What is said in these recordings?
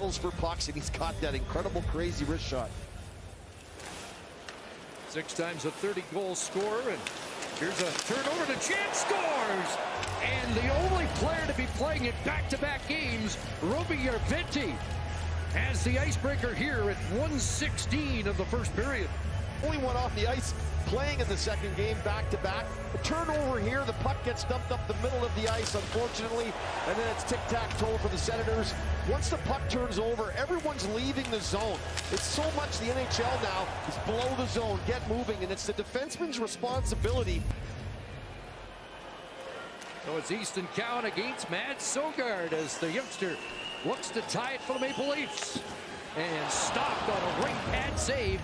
battles for pucks, and he's got that incredible, crazy wrist shot. 6 times a 30-goal scorer, and here's a turnover to Chance scores! And the only player to be playing in back-to-back games, Roby Järventie, has the icebreaker here at 1:16 of the first period. Only one off the ice playing in the second game back-to-back. A turnover here, the puck gets dumped up the middle of the ice, unfortunately, and then it's tic-tac-toe for the Senators. Once the puck turns over, everyone's leaving the zone. It's so much the NHL now is below the zone, get moving, and it's the defenseman's responsibility. So it's Easton Cowan against Matt Sogard as the youngster looks to tie it for the Maple Leafs. And stopped on a right pad save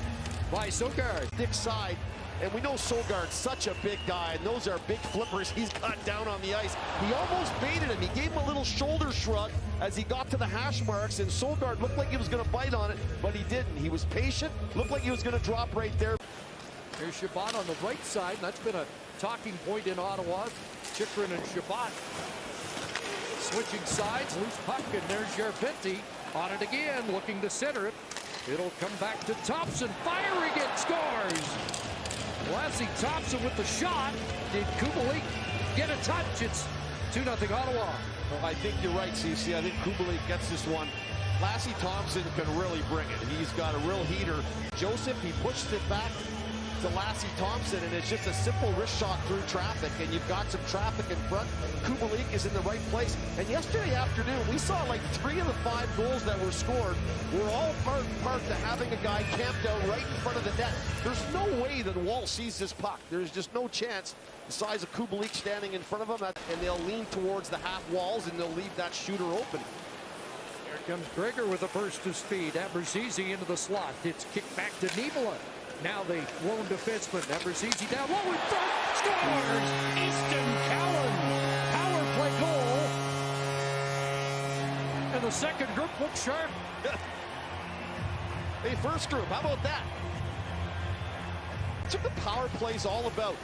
by Sogard. Dick side, and we know Sogard's such a big guy, and those are big flippers he's got down on the ice. He almost baited him. He gave him a little shoulder shrug as he got to the hash marks, and Sogard looked like he was going to bite on it, but he didn't. He was patient, looked like he was going to drop right there. Here's Chabot on the right side, and that's been a talking point in Ottawa. Chychrun and Chabot switching sides, loose puck, and there's Järventie on it again, looking to center it. It'll come back to Thompson, firing it, scores! Lassie Thompson with the shot. Did Kubalik get a touch? It's 2-0 Ottawa. Well, I think you're right, CC. I think Kubalik gets this one. Lassie Thompson can really bring it. He's got a real heater. Joseph, he pushed it back to Lassie Thompson, and it's just a simple wrist shot through traffic, and you've got some traffic in front. Kubalik is in the right place. And yesterday afternoon, we saw like 3 of the 5 goals that were scored were all part to having a guy camped out right in front of the net. There's no way that Wall sees this puck. There's just no chance. The size of Kubalik standing in front of him, and they'll lean towards the half walls, and they'll leave that shooter open. Here comes Gregor with a burst of speed. Abruzzese into the slot. It's kicked back to Nivola. Now the lone defenseman, Abruzzese down low in front, scores! Easton Cowan, power play goal. And the second group looks sharp. Hey, first group, how about that? That's what the power play's all about.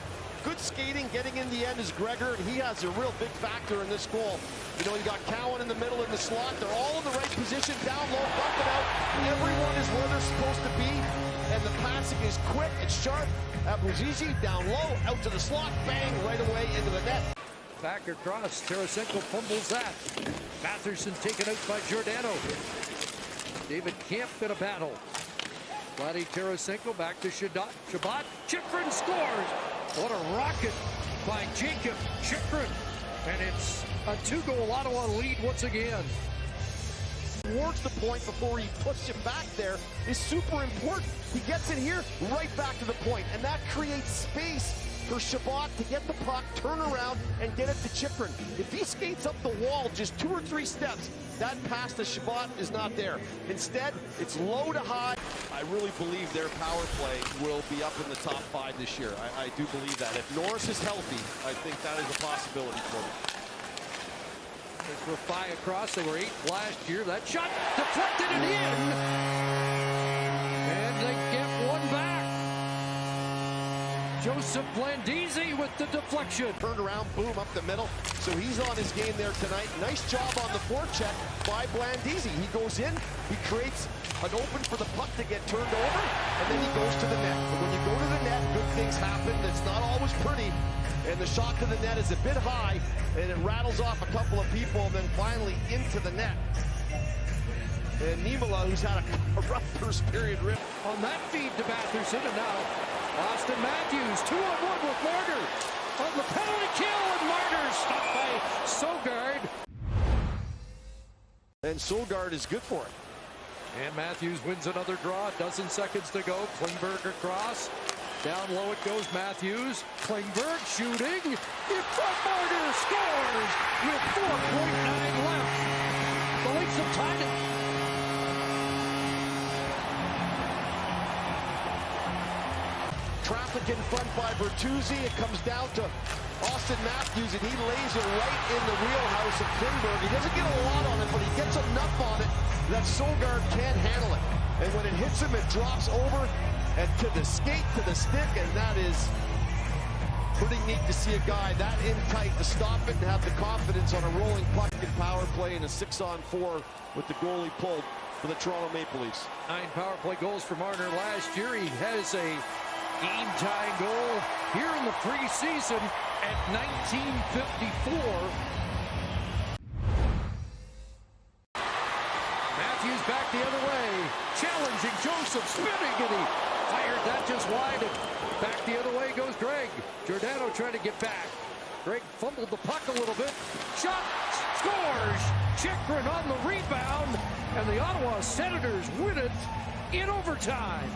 Good skating, getting in the end is Gregor, and he has a real big factor in this goal. You know, you got Cowan in the middle in the slot. They're all in the right position, down low, bump it out. Everyone is where they're supposed to be, and the passing is quick, it's sharp. Abruzzese down low, out to the slot, bang, right away into the net. Back across, Tarasenko fumbles that. Matherson taken out by Giordano. David Kemp in a battle. Vladdy Tarasenko back to Chabot. Chychrun scores! What a rocket by Jacob Chychrun. And it's a 2-goal Ottawa lead once again. Towards the point before he puts it back there is super important. He gets it here, right back to the point, and that creates space for Chabot to get the puck, turn around, and get it to Chychrun. If he skates up the wall just 2 or 3 steps, that pass to Chabot is not there. Instead, it's low to high. I really believe their power play will be up in the top 5 this year. I do believe that. If Norris is healthy, I think that is a possibility for them. There's Rafai across. They were 8th last year. That shot deflected and in. And they get one back. Joseph Blandisi with the deflection. Turned around, boom, up the middle. So he's on his game there tonight. Nice job on the forecheck by Blandisi. He goes in, he creates an open for the puck to get turned over, and then he goes to the net. And when you go to the net, good things happen. It's not always pretty. And the shot to the net is a bit high, and it rattles off a couple of people, and then finally into the net. And Nivola, who's had a rough first period rip. On that feed to Matherson, and now Austin Matthews, 2-on-1 with Marner. On the penalty kill, and Marner stopped by Sogard. And Sogard is good for it. And Matthews wins another draw, 12 seconds to go. Klingberg across. Down low it goes, Matthews. Klingberg shooting. In front, Marner scores with 4.9 left. The Leafs have tied it. Traffic in front by Bertuzzi. It comes down to Austin Matthews, and he lays it right in the wheelhouse of Klingberg. He doesn't get a lot on it, but he gets enough on it that Sogard can't handle it. And when it hits him, it drops over and to the skate, to the stick, and that is pretty neat to see a guy that in tight to stop it and have the confidence on a rolling puck and power play in a 6-on-4 with the goalie pulled. for the Toronto Maple Leafs. 9 power play goals for Marner last year. He has a game-tying goal here in the preseason at 1954. Matthews back the other way, challenging Joseph, spinning, and he fired that just wide. And back the other way goes Greg. Giordano trying to get back. Greg fumbled the puck a little bit. Shot, scores! Chychrun on the rebound, and the Ottawa Senators win it in overtime.